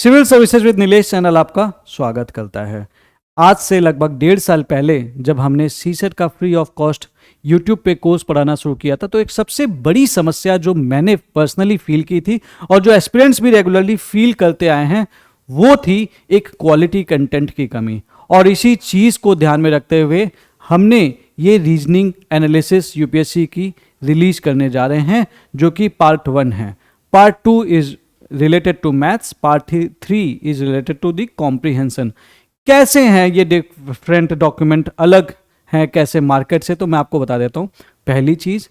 Civil services with Nilesh channel आपका स्वागत करता है। आज से लगभग 1.5 साल पहले जब हमने सीसेट का फ्री ऑफ कॉस्ट यूट्यूब पे कोर्स पढ़ाना शुरू किया था, तो एक सबसे बड़ी समस्या जो मैंने पर्सनली फील की थी और जो एस्पिरेंट्स भी रेगुलरली फील करते आए हैं, वो थी एक क्वालिटी कंटेंट की कमी। और इसी चीज़ को ध्यान में रखते हुए हमने ये रीजनिंग एनालिसिस यूपीएससी की रिलीज करने जा रहे हैं, जो कि पार्ट 1 है। Part 2 is related to maths, part 3 is related to the comprehension. कैसे हैं ये डिफरेंट डॉक्यूमेंट, अलग हैं कैसे मार्केट से, तो मैं आपको बता देता हूँ। पहली चीज़,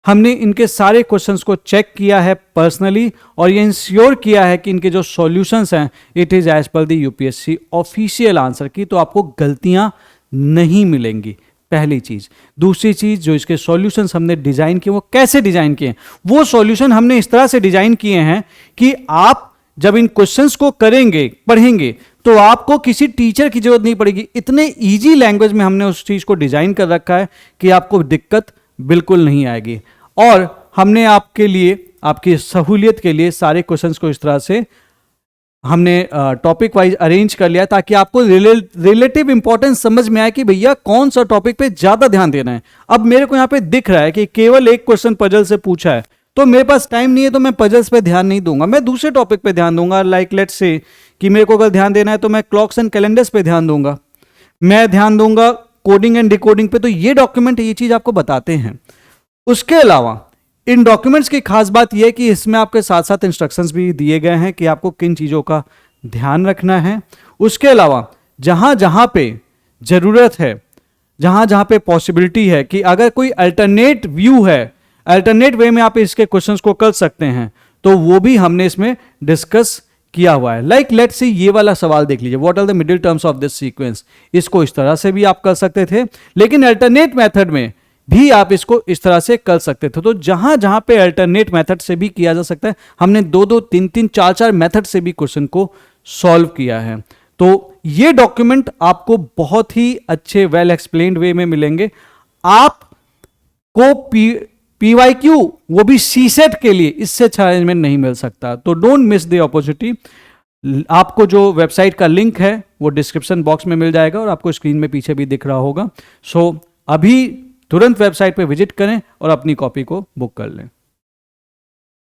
हमने इनके सारे क्वेश्चंस को चेक किया है पर्सनली और ये इंश्योर किया है कि इनके जो सॉल्यूशंस हैं it is as per the UPSC official answer key, तो आपको गलतियाँ नहीं मिलेंगी। पहली चीज़। दूसरी चीज़, जो इसके सॉल्यूशंस हमने डिज़ाइन किए वो कैसे डिज़ाइन किए हैं, वो सॉल्यूशन हमने इस तरह से डिज़ाइन किए हैं कि आप जब इन क्वेश्चंस को करेंगे, पढ़ेंगे, तो आपको किसी टीचर की जरूरत नहीं पड़ेगी। इतने इजी लैंग्वेज में हमने उस चीज़ को डिज़ाइन कर रखा है कि आपको दिक्कत बिल्कुल नहीं आएगी। और हमने आपके लिए, आपकी सहूलियत के लिए सारे क्वेश्चंस को इस तरह से हमने टॉपिक वाइज अरेंज कर लिया ताकि आपको रिलेटिव इंपॉर्टेंस समझ में आए कि भैया कौन सा टॉपिक पे ज्यादा ध्यान देना है। अब मेरे को यहाँ पे दिख रहा है कि केवल एक क्वेश्चन पजल से पूछा है, तो मेरे पास टाइम नहीं है, तो मैं पजल्स पे ध्यान नहीं दूंगा, मैं दूसरे टॉपिक पे ध्यान दूंगा। लाइक लेट्स से कि मेरे को अगर ध्यान देना है तो मैं क्लॉक्स एंड कैलेंडर्स पे ध्यान दूंगा, मैं ध्यान दूंगा कोडिंग एंड डिकोडिंग पे। तो ये डॉक्यूमेंट ये चीज आपको बताते हैं। उसके अलावा इन डॉक्यूमेंट्स की खास बात यह है कि इसमें आपके साथ साथ इंस्ट्रक्शंस भी दिए गए हैं कि आपको किन चीज़ों का ध्यान रखना है। उसके अलावा जहां जहां पे ज़रूरत है, जहां जहां पे पॉसिबिलिटी है कि अगर कोई अल्टरनेट व्यू है, अल्टरनेट वे में आप इसके क्वेश्चंस को कर सकते हैं, तो वो भी हमने इसमें डिस्कस किया हुआ है। लाइक लेट्स सी, ये वाला सवाल देख लीजिए, what are the middle terms of this sequence. इसको इस तरह से भी आप कर सकते थे, लेकिन अल्टरनेट मेथड में भी आप इसको इस तरह से कर सकते थे। तो जहां जहां पे अल्टरनेट मेथड से भी किया जा सकता है, हमने 2-2, 3-3, 4-4 मेथड से भी क्वेश्चन को सॉल्व किया है। तो ये डॉक्यूमेंट आपको बहुत ही अच्छे वेल एक्सप्लेन्ड वे में मिलेंगे। आपको पीवाईक्यू, वो भी सीसेट के लिए, इससे अच्छा अरेंजमेंट नहीं मिल सकता। तो डोंट मिस द अपॉर्चुनिटी। आपको जो वेबसाइट का लिंक है वो डिस्क्रिप्शन बॉक्स में मिल जाएगा और आपको स्क्रीन में पीछे भी दिख रहा होगा। सो अभी तुरंत वेबसाइट पे विजिट करें और अपनी कॉपी को बुक कर लें।